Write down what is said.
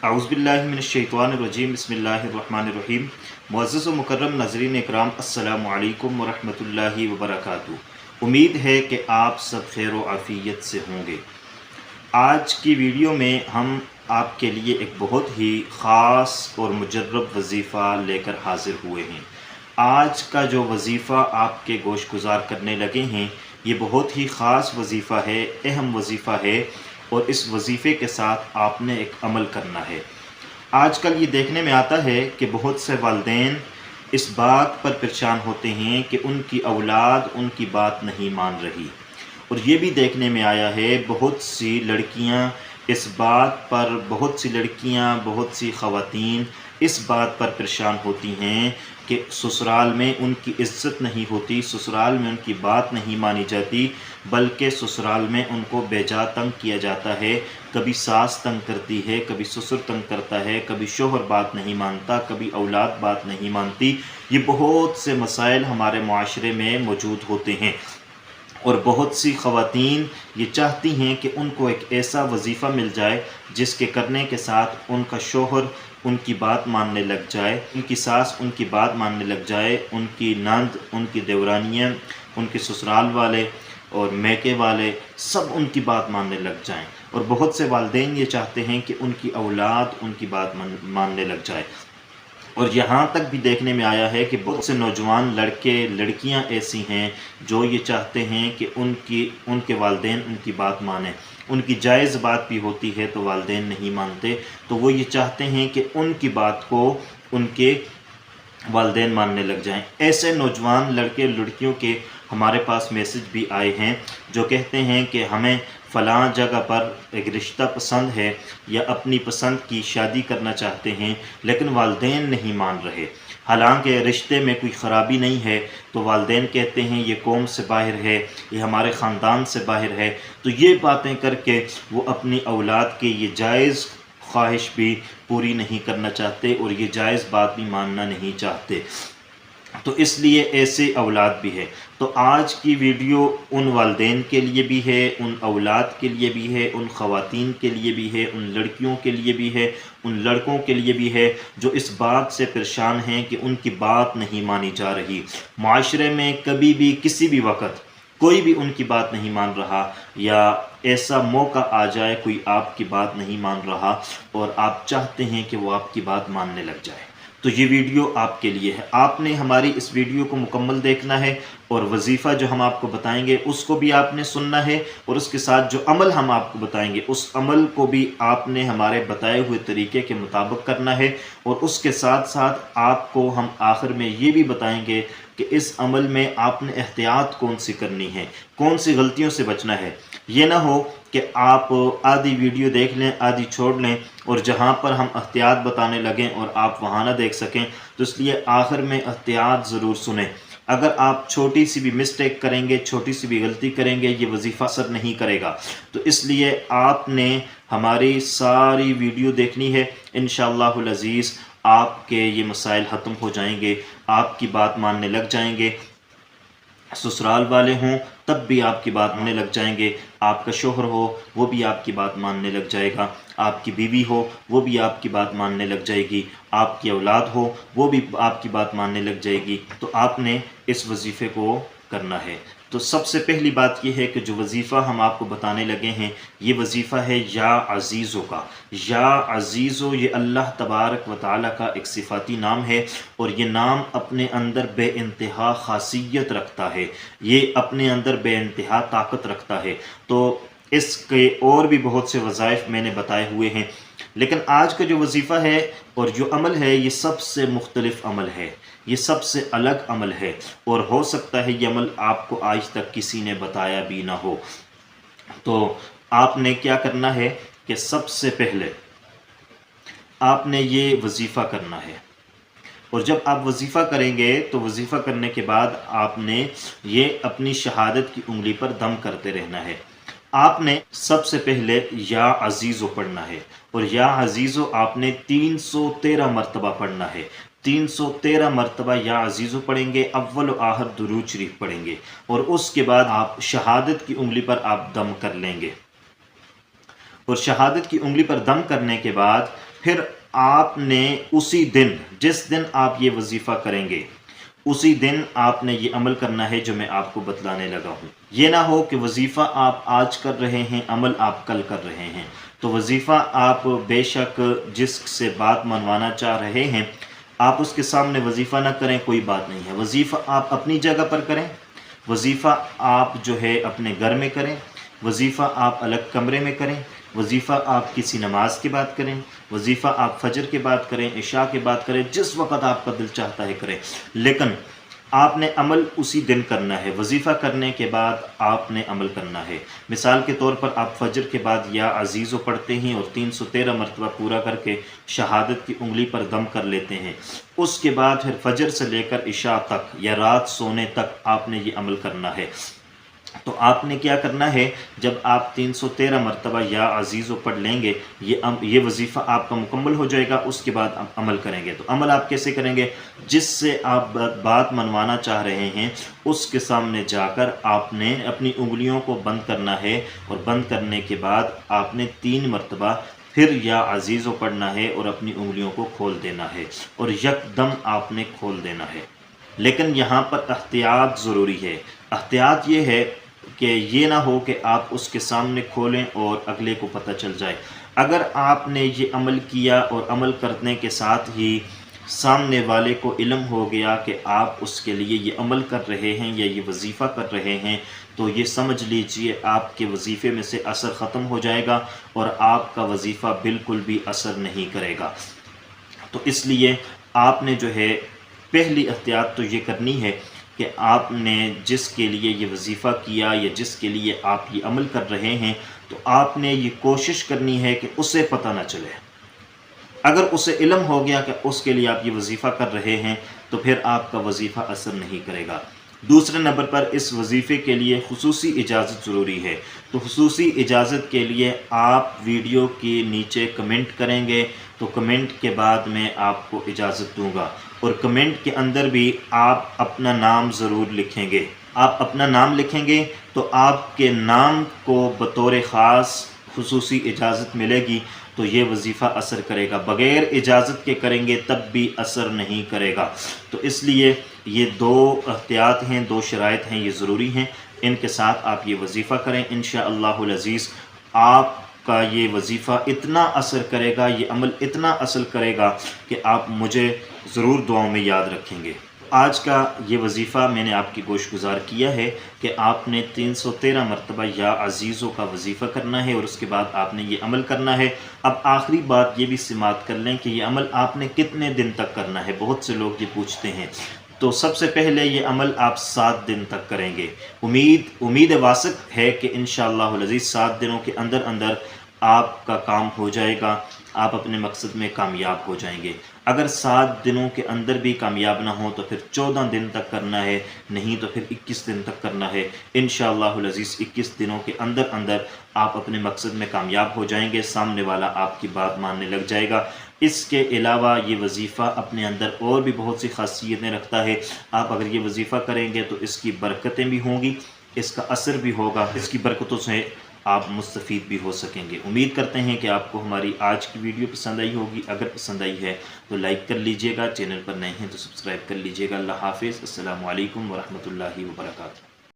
اعوذ باللہ من الشیطان الرجیم بسم اللہ الرحمن الرحیم۔ معزز و مکرم ناظرین اکرام، السلام علیکم ورحمۃ اللہ وبرکاتہ۔ امید ہے کہ آپ سب خیر و عافیت سے ہوں گے۔ آج کی ویڈیو میں ہم آپ کے لیے ایک بہت ہی خاص اور مجرب وظیفہ لے کر حاضر ہوئے ہیں۔ آج کا جو وظیفہ آپ کے گوش گزار کرنے لگے ہیں، یہ بہت ہی خاص وظیفہ ہے، اہم وظیفہ ہے، اور اس وظیفے کے ساتھ آپ نے ایک عمل کرنا ہے۔ آج کل یہ دیکھنے میں آتا ہے کہ بہت سے والدین اس بات پر پریشان ہوتے ہیں کہ ان کی اولاد ان کی بات نہیں مان رہی، اور یہ بھی دیکھنے میں آیا ہے بہت سی لڑکیاں اس بات پر بہت سی خواتین اس بات پر پریشان ہوتی ہیں کہ سسرال میں ان کی عزت نہیں ہوتی، سسرال میں ان کی بات نہیں مانی جاتی، بلکہ سسرال میں ان کو بے جا تنگ کیا جاتا ہے۔ کبھی ساس تنگ کرتی ہے، کبھی سسر تنگ کرتا ہے، کبھی شوہر بات نہیں مانتا، کبھی اولاد بات نہیں مانتی۔ یہ بہت سے مسائل ہمارے معاشرے میں موجود ہوتے ہیں، اور بہت سی خواتین یہ چاہتی ہیں کہ ان کو ایک ایسا وظیفہ مل جائے جس کے کرنے کے ساتھ ان کا شوہر ان کی بات ماننے لگ جائے، ان کی ساس ان کی بات ماننے لگ جائے، ان کی نند، ان کی دیورانیاں، ان کے سسرال والے اور میکے والے سب ان کی بات ماننے لگ جائیں۔ اور بہت سے والدین یہ چاہتے ہیں کہ ان کی اولاد ان کی بات ماننے لگ جائے۔ اور یہاں تک بھی دیکھنے میں آیا ہے کہ بہت سے نوجوان لڑکے لڑکیاں ایسی ہیں جو یہ چاہتے ہیں کہ ان کے والدین ان کی بات مانیں۔ ان کی جائز بات بھی ہوتی ہے تو والدین نہیں مانتے، تو وہ یہ چاہتے ہیں کہ ان کی بات کو ان کے والدین ماننے لگ جائیں۔ ایسے نوجوان لڑکے لڑکیوں کے ہمارے پاس میسج بھی آئے ہیں جو کہتے ہیں کہ ہمیں فلاں جگہ پر ایک رشتہ پسند ہے، یا اپنی پسند کی شادی کرنا چاہتے ہیں، لیکن والدین نہیں مان رہے۔ حالانکہ رشتے میں کوئی خرابی نہیں ہے، تو والدین کہتے ہیں یہ قوم سے باہر ہے، یہ ہمارے خاندان سے باہر ہے، تو یہ باتیں کر کے وہ اپنی اولاد کے یہ جائز خواہش بھی پوری نہیں کرنا چاہتے، اور یہ جائز بات بھی ماننا نہیں چاہتے، تو اس لیے ایسے اولاد بھی ہے۔ تو آج کی ویڈیو ان والدین کے لیے بھی ہے، ان اولاد کے لیے بھی ہے، ان خواتین کے لیے بھی ہے، ان لڑکیوں کے لیے بھی ہے، ان لڑکوں کے لیے بھی ہے جو اس بات سے پریشان ہیں کہ ان کی بات نہیں مانی جا رہی۔ معاشرے میں کبھی بھی کسی بھی وقت کوئی بھی ان کی بات نہیں مان رہا، یا ایسا موقع آ جائے کوئی آپ کی بات نہیں مان رہا اور آپ چاہتے ہیں کہ وہ آپ کی بات ماننے لگ جائے، تو یہ ویڈیو آپ کے لیے ہے۔ آپ نے ہماری اس ویڈیو کو مکمل دیکھنا ہے، اور وظیفہ جو ہم آپ کو بتائیں گے اس کو بھی آپ نے سننا ہے، اور اس کے ساتھ جو عمل ہم آپ کو بتائیں گے اس عمل کو بھی آپ نے ہمارے بتائے ہوئے طریقے کے مطابق کرنا ہے، اور اس کے ساتھ ساتھ آپ کو ہم آخر میں یہ بھی بتائیں گے کہ اس عمل میں آپ نے احتیاط کون سی کرنی ہے، کون سی غلطیوں سے بچنا ہے۔ یہ نہ ہو کہ آپ آدھی ویڈیو دیکھ لیں، آدھی چھوڑ لیں، اور جہاں پر ہم احتیاط بتانے لگیں اور آپ وہاں نہ دیکھ سکیں، تو اس لیے آخر میں احتیاط ضرور سنیں۔ اگر آپ چھوٹی سی بھی مسٹیک کریں گے، چھوٹی سی بھی غلطی کریں گے، یہ وظیفہ اثر نہیں کرے گا، تو اس لیے آپ نے ہماری ساری ویڈیو دیکھنی ہے۔ انشاءاللہ العزیز آپ کے یہ مسائل ختم ہو جائیں گے، آپ کی بات ماننے لگ جائیں گے، سسرال والے ہوں تب بھی آپ کی بات ماننے لگ جائیں گے، آپ کا شوہر ہو وہ بھی آپ کی بات ماننے لگ جائے گا، آپ کی بیوی ہو وہ بھی آپ کی بات ماننے لگ جائے گی، آپ کی اولاد ہو وہ بھی آپ کی بات ماننے لگ جائے گی۔ تو آپ نے اس وظیفے کو کرنا ہے۔ تو سب سے پہلی بات یہ ہے کہ جو وظیفہ ہم آپ کو بتانے لگے ہیں، یہ وظیفہ ہے یا عزیزو کا۔ یا عزیزو یہ اللہ تبارک و تعالیٰ کا ایک صفاتی نام ہے، اور یہ نام اپنے اندر بے انتہا خاصیت رکھتا ہے، یہ اپنے اندر بے انتہا طاقت رکھتا ہے۔ تو اس کے اور بھی بہت سے وظائف میں نے بتائے ہوئے ہیں، لیکن آج کا جو وظیفہ ہے اور جو عمل ہے یہ سب سے مختلف عمل ہے، یہ سب سے الگ عمل ہے، اور ہو سکتا ہے یہ عمل آپ کو آج تک کسی نے بتایا بھی نہ ہو۔ تو آپ نے کیا کرنا ہے کہ سب سے پہلے آپ نے یہ وظیفہ کرنا ہے، اور جب آپ وظیفہ کریں گے تو وظیفہ کرنے کے بعد آپ نے یہ اپنی شہادت کی انگلی پر دم کرتے رہنا ہے۔ آپ نے سب سے پہلے یا عزیزو پڑھنا ہے، اور یا عزیزو آپ نے 313 مرتبہ پڑھنا ہے۔ 313 مرتبہ یا عزیزو پڑھیں گے، اول و آخر درود شریف پڑھیں گے، اور اس کے بعد آپ شہادت کی انگلی پر آپ دم کر لیں گے، اور شہادت کی انگلی پر دم کرنے کے بعد پھر آپ نے اسی دن، جس دن آپ یہ وظیفہ کریں گے، اسی دن آپ نے یہ عمل کرنا ہے جو میں آپ کو بتلانے لگا ہوں۔ یہ نہ ہو کہ وظیفہ آپ آج کر رہے ہیں، عمل آپ کل کر رہے ہیں۔ تو وظیفہ آپ بے شک جس سے بات منوانا چاہ رہے ہیں، آپ اس کے سامنے وظیفہ نہ کریں، کوئی بات نہیں ہے۔ وظیفہ آپ اپنی جگہ پر کریں، وظیفہ آپ جو ہے اپنے گھر میں کریں، وظیفہ آپ الگ کمرے میں کریں، وظیفہ آپ کسی نماز کے بعد کریں، وظیفہ آپ فجر کے بعد کریں، عشاء کے بعد کریں، جس وقت آپ کا دل چاہتا ہے کریں، لیکن آپ نے عمل اسی دن کرنا ہے۔ وظیفہ کرنے کے بعد آپ نے عمل کرنا ہے۔ مثال کے طور پر آپ فجر کے بعد یا عزیزو پڑھتے ہیں اور 313 مرتبہ پورا کر کے شہادت کی انگلی پر دم کر لیتے ہیں، اس کے بعد پھر فجر سے لے کر عشاء تک یا رات سونے تک آپ نے یہ عمل کرنا ہے۔ تو آپ نے کیا کرنا ہے، جب آپ 313 مرتبہ یا عزیزو پڑھ لیں گے، یہ وظیفہ آپ کا مکمل ہو جائے گا، اس کے بعد عمل کریں گے۔ تو عمل آپ کیسے کریں گے؟ جس سے آپ بات منوانا چاہ رہے ہیں اس کے سامنے جا کر آپ نے اپنی انگلیوں کو بند کرنا ہے، اور بند کرنے کے بعد آپ نے 3 مرتبہ پھر یا عزیزو پڑھنا ہے اور اپنی انگلیوں کو کھول دینا ہے، اور یکدم آپ نے کھول دینا ہے۔ لیکن یہاں پر احتیاط ضروری ہے۔ احتیاط یہ ہے کہ یہ نہ ہو کہ آپ اس کے سامنے کھولیں اور اگلے کو پتہ چل جائے۔ اگر آپ نے یہ عمل کیا اور عمل کرنے کے ساتھ ہی سامنے والے کو علم ہو گیا کہ آپ اس کے لیے یہ عمل کر رہے ہیں یا یہ وظیفہ کر رہے ہیں، تو یہ سمجھ لیجئے آپ کے وظیفے میں سے اثر ختم ہو جائے گا اور آپ کا وظیفہ بالکل بھی اثر نہیں کرے گا۔ تو اس لیے آپ نے جو ہے پہلی احتیاط تو یہ کرنی ہے کہ آپ نے جس کے لیے یہ وظیفہ کیا یا جس کے لیے آپ یہ عمل کر رہے ہیں، تو آپ نے یہ کوشش کرنی ہے کہ اسے پتہ نہ چلے۔ اگر اسے علم ہو گیا کہ اس کے لیے آپ یہ وظیفہ کر رہے ہیں، تو پھر آپ کا وظیفہ اثر نہیں کرے گا۔ دوسرے نمبر پر اس وظیفے کے لیے خصوصی اجازت ضروری ہے۔ تو خصوصی اجازت کے لیے آپ ویڈیو کے نیچے کمنٹ کریں گے، تو کمنٹ کے بعد میں آپ کو اجازت دوں گا، اور کمنٹ کے اندر بھی آپ اپنا نام ضرور لکھیں گے۔ آپ اپنا نام لکھیں گے تو آپ کے نام کو بطور خاص خصوصی اجازت ملے گی، تو یہ وظیفہ اثر کرے گا۔ بغیر اجازت کے کریں گے تب بھی اثر نہیں کرے گا۔ تو اس لیے یہ 2 احتیاط ہیں، 2 شرائط ہیں، یہ ضروری ہیں۔ ان کے ساتھ آپ یہ وظیفہ کریں، انشاءاللہ العزیز آپ کا یہ وظیفہ اتنا اثر کرے گا، یہ عمل اتنا اثر کرے گا کہ آپ مجھے ضرور دعاؤں میں یاد رکھیں گے۔ آج کا یہ وظیفہ میں نے آپ کی گوش گزار کیا ہے کہ آپ نے 313 مرتبہ یا عزیزوں کا وظیفہ کرنا ہے، اور اس کے بعد آپ نے یہ عمل کرنا ہے۔ اب آخری بات یہ بھی سماعت کر لیں کہ یہ عمل آپ نے کتنے دن تک کرنا ہے، بہت سے لوگ یہ پوچھتے ہیں۔ تو سب سے پہلے یہ عمل آپ 7 دن تک کریں گے۔ امید واسق ہے کہ انشاءاللہ العزیز 7 دنوں کے اندر اندر آپ کا کام ہو جائے گا، آپ اپنے مقصد میں کامیاب ہو جائیں گے۔ اگر 7 دنوں کے اندر بھی کامیاب نہ ہو تو پھر 14 دن تک کرنا ہے، نہیں تو پھر 21 دن تک کرنا ہے۔ انشاءاللہ العزیز 21 دنوں کے اندر اندر آپ اپنے مقصد میں کامیاب ہو جائیں گے، سامنے والا آپ کی بات ماننے لگ جائے گا۔ اس کے علاوہ یہ وظیفہ اپنے اندر اور بھی بہت سی خاصیتیں رکھتا ہے۔ آپ اگر یہ وظیفہ کریں گے تو اس کی برکتیں بھی ہوں گی، اس کا اثر بھی ہوگا، اس کی برکتوں سے آپ مستفید بھی ہو سکیں گے۔ امید کرتے ہیں کہ آپ کو ہماری آج کی ویڈیو پسند آئی ہوگی۔ اگر پسند آئی ہے تو لائک کر لیجئے گا، چینل پر نئے ہیں تو سبسکرائب کر لیجئے گا۔ اللہ حافظ، السلام علیکم ورحمۃ اللہ وبرکاتہ۔